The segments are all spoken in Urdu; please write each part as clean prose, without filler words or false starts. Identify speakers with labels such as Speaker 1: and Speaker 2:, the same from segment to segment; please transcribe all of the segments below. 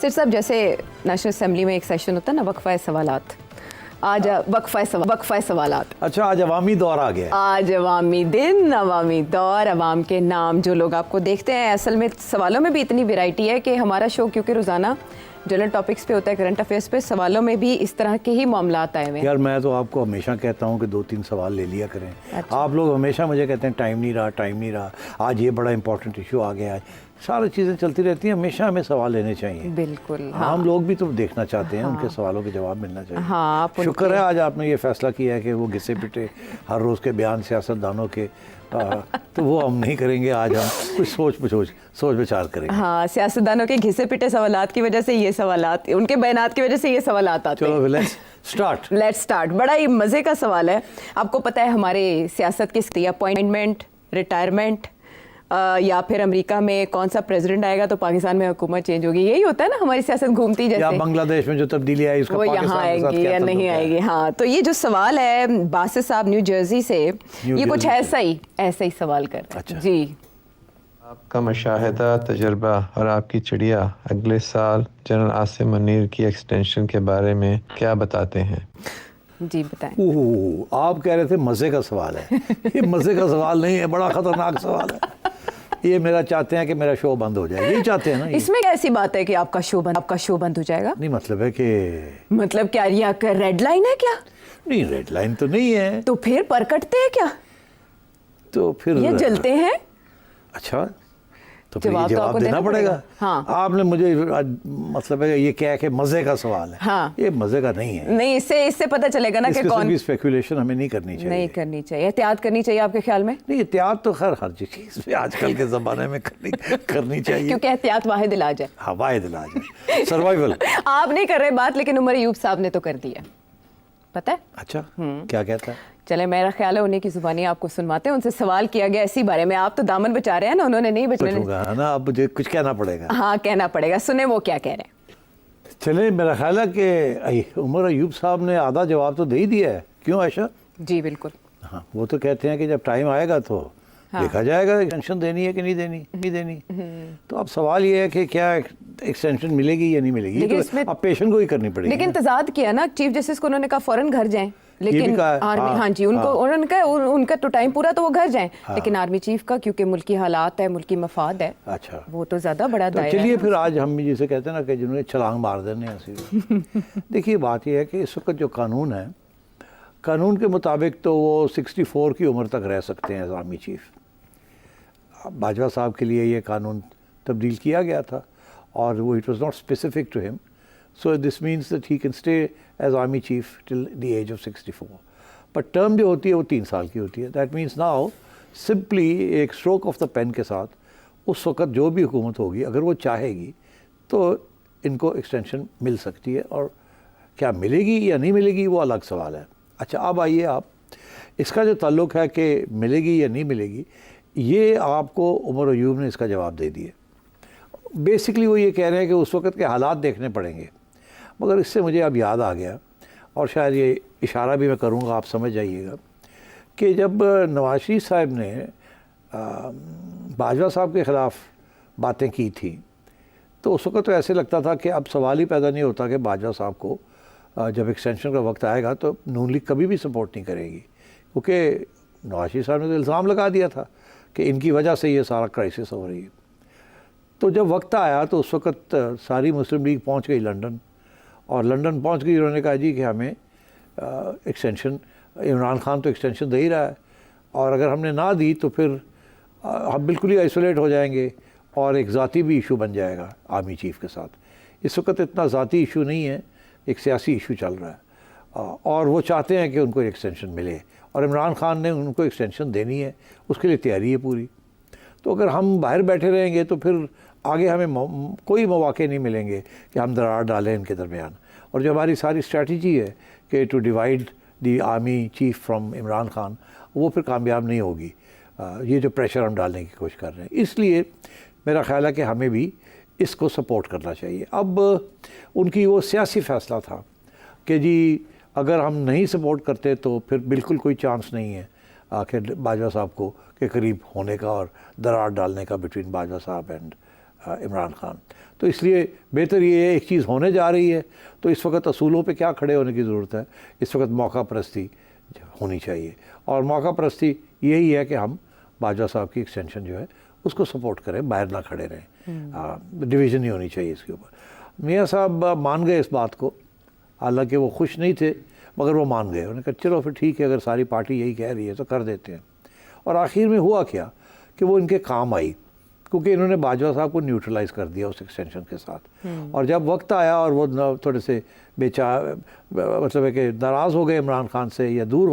Speaker 1: سر صاحب جیسے نیشنل اسمبلی میں ایک سیشن ہوتا ہے نا وقفہ سوالات، آج وقفہ سوالات،
Speaker 2: اچھا آج عوامی دور آ گیا،
Speaker 1: آج عوامی دن، عوامی دور، عوام کے نام جو لوگ آپ کو دیکھتے ہیں. اصل میں سوالوں میں بھی اتنی ویرائٹی ہے کہ ہمارا شو کیونکہ روزانہ جنرل ٹاپکس پہ ہوتا ہے، کرنٹ افیئرس پہ، سوالوں میں بھی اس طرح کے ہی معاملات آئے ہوئے ہیں.
Speaker 2: یار میں تو آپ کو ہمیشہ کہتا ہوں کہ 2-3 سوال لے لیا کریں. آپ لوگ ہمیشہ مجھے کہتے ہیں ٹائم نہیں رہا، آج یہ بڑا امپورٹنٹ ایشو آ گیا ہے. ساری چیزیں چلتی رہتی ہیں، ہمیشہ ہمیں سوال لینے چاہیے.
Speaker 1: بالکل
Speaker 2: ہم لوگ بھی تو دیکھنا چاہتے ہیں، ان کے سوالوں کے جواب ملنا چاہیے.
Speaker 1: ہاں
Speaker 2: شکر ہے آج آپ نے یہ فیصلہ کیا ہے کہ وہ گھسے پٹے ہر روز کے بیان سیاستدانوں کے تو وہ ہم نہیں کریں گے. آج ہم کچھ سوچ بچار کریں گے.
Speaker 1: ہاں، سیاستدانوں کے گھسے پٹے سوالات کی وجہ سے یہ سوالات، ان کے بیانات کی وجہ سے یہ سوالات آتے ہیں.
Speaker 2: چلو لیٹس اسٹارٹ.
Speaker 1: بڑا ہی مزے کا سوال ہے. آپ کو پتہ ہے ہمارے سیاست کی اپوائنٹمنٹ، ریٹائرمنٹ یا پھر امریکہ میں کون سا پریزیڈنٹ آئے گا تو پاکستان میں حکومت چینج ہوگی، یہی ہوتا ہے نا ہماری سیاست گھومتی جیسے.
Speaker 2: یا بنگلہ دیش میں جو تبدیلی آئی اس کا
Speaker 1: وہ یہاں آئے گی یا نہیں آئے گی. ہاں تو یہ جو سوال ہے باسط صاحب نیو جرسی سے، یہ کچھ ایسا ہی سوال کر رہے ہیں. جی
Speaker 3: آپ کا مشاہدہ، تجربہ اور آپ کی چڑیا اگلے سال جنرل عاصم منیر کی ایکسٹینشن کے بارے میں کیا بتاتے ہیں؟
Speaker 1: جی بتائیں.
Speaker 2: آپ کہہ رہے تھے مزے کا سوال ہے. یہ مزے کا سوال نہیں ہے، بڑا خطرناک سوال ہے. یہ میرا چاہتے ہیں کہ میرا شو بند ہو جائے، یہی چاہتے ہیں نا.
Speaker 1: اس میں ایسی بات ہے کہ آپ کا شو بند ہو جائے گا؟
Speaker 2: نہیں مطلب ہے کہ
Speaker 1: مطلب کیا یہ ریڈ لائن ہے کیا؟
Speaker 2: نہیں ریڈ لائن تو نہیں ہے.
Speaker 1: تو پھر پرکٹتے ہیں کیا؟
Speaker 2: تو پھر
Speaker 1: یہ جلتے ہیں.
Speaker 2: اچھا تو پھر یہ جواب دینا پڑے گا.
Speaker 1: ہاں
Speaker 2: آپ نے مجھے مطلب ہے یہ کیا کہ مزے کا سوال ہے.
Speaker 1: ہاں
Speaker 2: یہ مزے کا نہیں ہے.
Speaker 1: نہیں، اس سے پتہ چلے گا نا کہ کون.
Speaker 2: اسپیکولیشن ہمیں نہیں کرنی چاہیے.
Speaker 1: نہیں کرنی چاہیے، احتیاط کرنی چاہیے آپ کے خیال میں.
Speaker 2: نہیں احتیاط تو خیر ہر چیز پہ آج کل کے زمانے میں کرنی چاہیے،
Speaker 1: کیونکہ احتیاط واحد علاج ہے.
Speaker 2: ہاں واحد علاج ہے، سروائیول.
Speaker 1: آپ نہیں کر رہے بات، لیکن عمر ایوب صاحب نے تو کر دی ہے، پتہ ہے.
Speaker 2: اچھا کیا کہتا ہے؟
Speaker 1: چلے میرا خیال ہے انہیں کی زبانی آپ کو سنواتے ہیں. ان سے سوال کیا گیا اسی بارے میں. آپ تو دامن بچا رہے ہیں نا، انہوں نے نہیں
Speaker 2: بچانا نا. اب مجھے کچھ کہنا پڑے گا.
Speaker 1: ہاں کہنا پڑے گا. سنیں وہ کیا کہہ رہے ہیں.
Speaker 2: چلے میرا خیال ہے کہ عمر ایوب صاحب نے آدھا جواب تو دے ہی دیا ہے. کیوں عائشہ؟
Speaker 1: جی بالکل.
Speaker 2: ہاں وہ تو کہتے ہیں کہ جب ٹائم آئے گا تو دیکھا جائے گا ایکسٹینشن دینی ہے کہ نہیں دینی. تو اب سوال یہ ہے کہ کیا ایکسٹینشن ملے گی یا نہیں ملے گی، تو اب پیشن کو ہی کرنی پڑے گی.
Speaker 1: لیکن تضاد کیا نا چیف جسٹس کو، انہوں نے کہا فوراً گھر جائیں، لیکن آرمی، ہاں جی انہوں نے کہا ان کا تو ٹائم پورا تو وہ گھر جائیں، لیکن آرمی چیف کا کیونکہ ملکی حالات ہے، ملکی مفاد ہے،
Speaker 2: اچھا
Speaker 1: وہ تو زیادہ بڑا دائرہ ہے.
Speaker 2: چلیے پھر آج ہم جسے کہتے ہیں نا کہ جنہوں نے چھلانگ مار دینے ہیں. دیکھیے بات یہ ہے کہ اس وقت جو قانون ہے، قانون کے مطابق تو وہ 64 کی عمر تک رہ سکتے ہیں آرمی چیف. باجوہ صاحب کے لیے یہ قانون تبدیل کیا گیا تھا اور وہ it was not specific to ہم، so this means that he can stay as army chief till the age of 64. But term جو ہوتی ہے وہ 3 سال کی ہوتی ہے. دیٹ مینس ناؤ سمپلی ایک اسٹروک آف دا پین کے ساتھ اس وقت جو بھی حکومت ہوگی اگر وہ چاہے گی تو ان کو ایکسٹینشن مل سکتی ہے. اور کیا ملے گی یا نہیں ملے گی وہ الگ سوال ہے. اچھا اب آئیے آپ اس کا جو تعلق ہے کہ ملے گی یا نہیں ملے گی، یہ آپ کو عمر ایوب نے اس کا جواب دے دیا. بیسکلی وہ یہ کہہ رہے ہیں کہ اس وقت کے حالات دیکھنے پڑیں گے. مگر اس سے مجھے اب یاد آ گیا، اور شاید یہ اشارہ بھی میں کروں گا، آپ سمجھ جائیے گا، کہ جب نواز شریف صاحب نے باجوہ صاحب کے خلاف باتیں کی تھیں تو اس وقت تو ایسے لگتا تھا کہ اب سوال ہی پیدا نہیں ہوتا کہ باجوہ صاحب کو جب ایکسٹینشن کا وقت آئے گا تو نون لیگ کبھی بھی سپورٹ نہیں کرے گی، کیونکہ نواز شریف صاحب نے تو الزام لگا دیا تھا کہ ان کی وجہ سے یہ سارا کرائسس ہو رہی ہے. تو جب وقت آیا تو اس وقت ساری مسلم لیگ پہنچ گئی لنڈن، اور لنڈن پہنچ گئی، انہوں نے کہا جی کہ ہمیں ایکسٹینشن، عمران خان تو ایکسٹینشن دے ہی رہا ہے، اور اگر ہم نے نہ دی تو پھر ہم بالکل ہی آئسولیٹ ہو جائیں گے اور ایک ذاتی بھی ایشو بن جائے گا آرمی چیف کے ساتھ. اس وقت اتنا ذاتی ایشو نہیں ہے، ایک سیاسی ایشو چل رہا ہے، اور وہ چاہتے ہیں کہ ان کو ایکسٹینشن ملے، اور عمران خان نے ان کو ایکسٹینشن دینی ہے، اس کے لیے تیاری ہے پوری. تو اگر ہم باہر بیٹھے رہیں گے تو پھر آگے ہمیں کوئی مواقع نہیں ملیں گے کہ ہم درار ڈالیں ان کے درمیان. اور جو ہماری ساری اسٹریٹجی ہے کہ to divide the army chief from Imran Khan, وہ پھر کامیاب نہیں ہوگی. یہ جو پریشر ہم ڈالنے کی کوشش کر رہے ہیں، اس لیے میرا خیال ہے کہ ہمیں بھی اس کو سپورٹ کرنا چاہیے. اب ان کی وہ سیاسی فیصلہ تھا کہ جی اگر ہم نہیں سپورٹ کرتے تو پھر بالکل کوئی چانس نہیں ہے کہ باجوہ صاحب کو کے قریب ہونے کا اور درار ڈالنے کا بٹوین باجوہ صاحب اینڈ عمران خان. تو اس لیے بہتر یہ ہے ایک چیز ہونے جا رہی ہے تو اس وقت اصولوں پہ کیا کھڑے ہونے کی ضرورت ہے, اس وقت موقع پرستی ہونی چاہیے. اور موقع پرستی یہی ہے کہ ہم باجوہ صاحب کی ایکسٹینشن جو ہے اس کو سپورٹ کریں, باہر نہ کھڑے رہیں. ڈویژن نہیں ہونی چاہیے اس کے اوپر. میاں صاحب مان گئے اس بات کو, حالانکہ وہ خوش نہیں تھے مگر وہ مان گئے. انہوں نے کہا چلو پھر ٹھیک ہے, اگر ساری پارٹی یہی کہہ رہی ہے تو کر دیتے ہیں. اور آخر میں ہوا کیا کہ وہ ان کے کام آئی, کیونکہ انہوں نے باجوہ صاحب کو نیوٹرلائز کر دیا اس ایکسٹینشن کے ساتھ. اور جب وقت آیا اور وہ تھوڑے سے مطلب ہے کہ ناراض ہو گئے عمران خان سے یا دور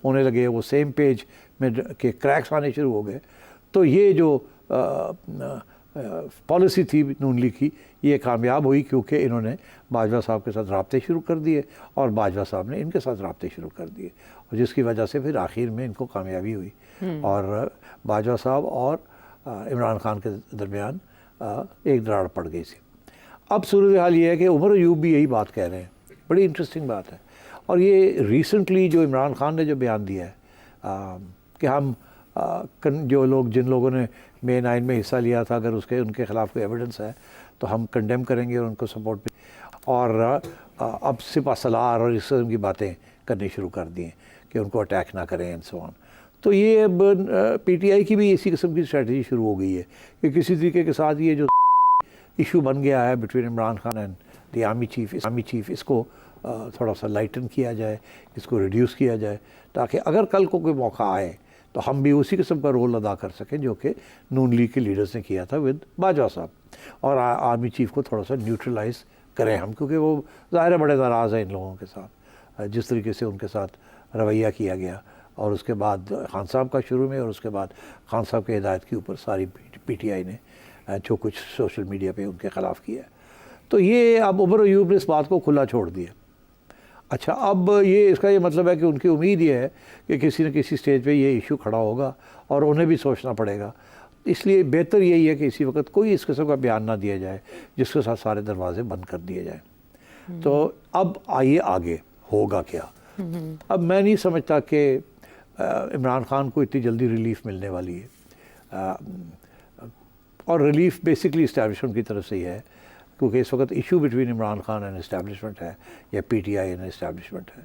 Speaker 2: ہونے لگے, وہ سیم پیج میں کہ کریکس آنے شروع ہو گئے, تو یہ جو پالیسی تھی نون لیگ کی یہ کامیاب ہوئی, کیونکہ انہوں نے باجوہ صاحب کے ساتھ رابطے شروع کر دیے اور باجوہ صاحب نے ان کے ساتھ رابطے شروع کر دیے, اور جس کی وجہ سے پھر آخر میں ان کو کامیابی ہوئی. اور باجوہ صاحب اور عمران خان کے درمیان ایک دراڑ پڑ گئی تھی. اب صورتحال یہ ہے کہ عمر ایوب بھی یہی بات کہہ رہے ہیں. بڑی انٹرسٹنگ بات ہے. اور یہ ریسنٹلی جو عمران خان نے جو بیان دیا ہے کہ ہم جو لوگ جن لوگوں نے مے 9 میں حصہ لیا تھا, اگر ان کے خلاف کوئی ایویڈنس ہے تو ہم کنڈیم کریں گے اور ان کو سپورٹ بھی. اور اب سپہ سالار اور اس قسم کی باتیں کرنی شروع کر دی ہیں کہ ان کو اٹیک نہ کریں اینڈ سو آن. تو یہ اب پی ٹی آئی کی بھی اسی قسم کی اسٹریٹجی شروع ہو گئی ہے کہ کسی طریقے کے ساتھ یہ جو ایشو بن گیا ہے between Imran Khan and the army chief, اس کو تھوڑا سا لائٹن کیا جائے, اس کو ریڈیوس کیا جائے, تاکہ اگر کل کو کوئی موقع آئے تو ہم بھی اسی قسم کا رول ادا کر سکیں جو کہ نون لیگ کے لیڈرز نے کیا تھا ود باجوہ صاحب, اور آرمی چیف کو تھوڑا سا نیوٹرلائز کریں ہم, کیونکہ وہ ظاہر ہے بڑے ناراض ہیں ان لوگوں کے ساتھ جس طریقے سے ان کے ساتھ رویہ کیا گیا. اور اس کے بعد خان صاحب کا شروع میں, اور اس کے بعد خان صاحب کے ہدایت کے اوپر ساری پی ٹی آئی نے جو کچھ سوشل میڈیا پہ ان کے خلاف کیا ہے. تو یہ اب عمر ایوب نے اس بات کو کھلا چھوڑ دیا. اچھا, اب یہ اس کا یہ مطلب ہے کہ ان کی امید یہ ہے کہ کسی نہ کسی سٹیج پہ یہ ایشو کھڑا ہوگا اور انہیں بھی سوچنا پڑے گا. اس لیے بہتر یہی ہے کہ اسی وقت کوئی اس قسم کا بیان نہ دیا جائے جس کے ساتھ سارے دروازے بند کر دیے جائیں. تو اب آئیے آگے ہوگا کیا. اب میں نہیں سمجھتا کہ عمران خان کو اتنی جلدی ریلیف ملنے والی ہے, اور ریلیف بیسکلی اسٹیبلشمنٹ کی طرف سے ہی ہے, کیونکہ اس وقت issue between Imran Khan and establishment ہے یا P T I and establishment ہے.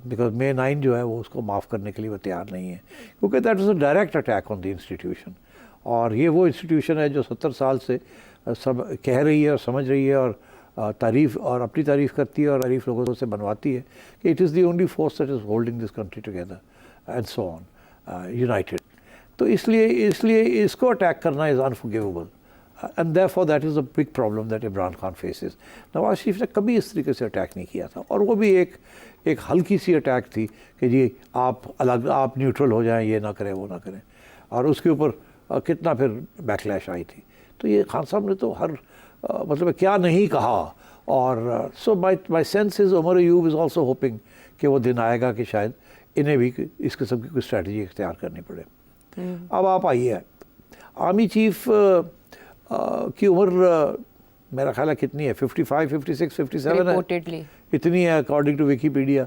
Speaker 2: بیکاز مے 9 جو ہے وہ اس کو معاف کرنے کے لیے وہ تیار نہیں ہے, کیونکہ that is a direct attack on the institution. اور یہ وہ انسٹیٹیوشن ہے جو 70 سال سے سب کہہ رہی ہے اور سمجھ رہی ہے اور تعریف اور اپنی تعریف کرتی ہے اور تعریف لوگوں سے بنواتی ہے کہ it is the only force that is holding this country together and so on united. تو اس لیے اس کو اٹیک کرنا is unforgivable, and therefore that is a big problem that Imran Khan faces. Nawaz Sharif نے کبھی اس طریقے سے اٹیک نہیں کیا تھا, اور وہ بھی ایک ہلکی سی اٹیک تھی کہ جی آپ نیوٹرل ہو جائیں, یہ نہ کریں وہ نہ کریں, اور اس کے اوپر کتنا پھر بیکلیش آئی تھی. تو یہ خان صاحب نے تو ہر مطلب کیا نہیں کہا. اور so my sense is Umar Ayub is also hoping کہ وہ دن آئے گا کہ شاید انہیں بھی اس قسم کی کوئی اسٹریٹجی اختیار کرنی پڑے. اب آپ آئیے, آرمی چیف کی عمر میرا خیال ہے کتنی ہے, 55, 56, 57 ہے, اتنی ہے اکارڈنگ ٹو ویکیپیڈیا.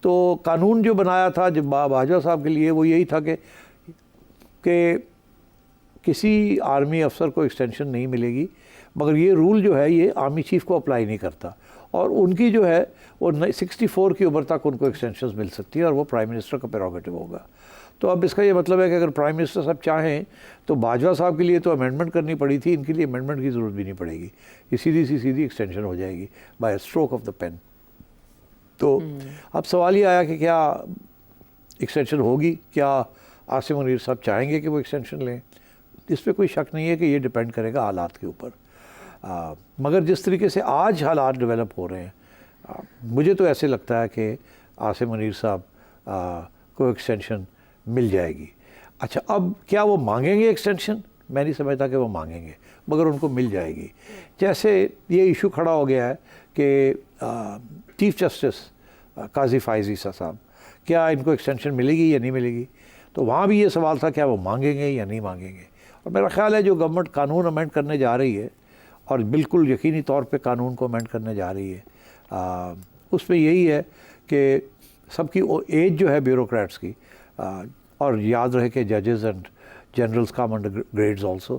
Speaker 2: تو قانون جو بنایا تھا جب باجوہ صاحب کے لیے وہ یہی تھا کہ کسی آرمی افسر کو ایکسٹینشن نہیں ملے گی, مگر یہ رول جو ہے یہ آرمی چیف کو اپلائی نہیں کرتا, اور ان کی جو ہے وہ 64 کی عمر تک ان کو ایکسٹینشنز مل سکتی ہیں, اور وہ پرائم منسٹر کا پریروگیٹو ہوگا. تو اب اس کا یہ مطلب ہے کہ اگر پرائم منسٹر صاحب چاہیں تو باجوہ صاحب کے لیے تو امینڈمنٹ کرنی پڑی تھی, ان کے لیے امینڈمنٹ کی ضرورت بھی نہیں پڑے گی, یہ سیدھی ایکسٹینشن ہو جائے گی by stroke of the pen. تو اب سوال یہ آیا کہ کیا ایکسٹینشن ہوگی, کیا عاصم منیر صاحب چاہیں گے کہ وہ ایکسٹینشن لیں. اس پہ کوئی شک نہیں ہے کہ یہ ڈیپینڈ کرے گا حالات کے اوپر. مگر جس طریقے سے آج حالات ڈیولپ ہو رہے ہیں, مجھے تو ایسے لگتا ہے کہ عاصم منیر صاحب کو ایکسٹینشن مل جائے گی. اچھا, اب کیا وہ مانگیں گے ایکسٹینشن؟ میں نہیں سمجھتا کہ وہ مانگیں گے, مگر ان کو مل جائے گی. جیسے یہ ایشو کھڑا ہو گیا ہے کہ چیف جسٹس قاضی فائز عیسیٰ صاحب, کیا ان کو ایکسٹینشن ملے گی یا نہیں ملے گی؟ تو وہاں بھی یہ سوال تھا کیا وہ مانگیں گے یا نہیں مانگیں گے. اور میرا خیال ہے جو گورنمنٹ قانون امینڈ کرنے جا رہی ہے, اور بالکل یقینی طور پہ قانون کو امینڈ کرنے جا رہی ہے, اس میں یہی ہے کہ سب کی ایج جو ہے بیوروکریٹس کی, اور یاد رہے کہ ججز and generals come under grades also,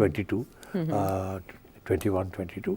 Speaker 2: 22 21 22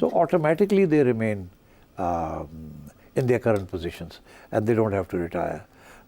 Speaker 2: so automatically they remain in their current positions and they don't have to retire.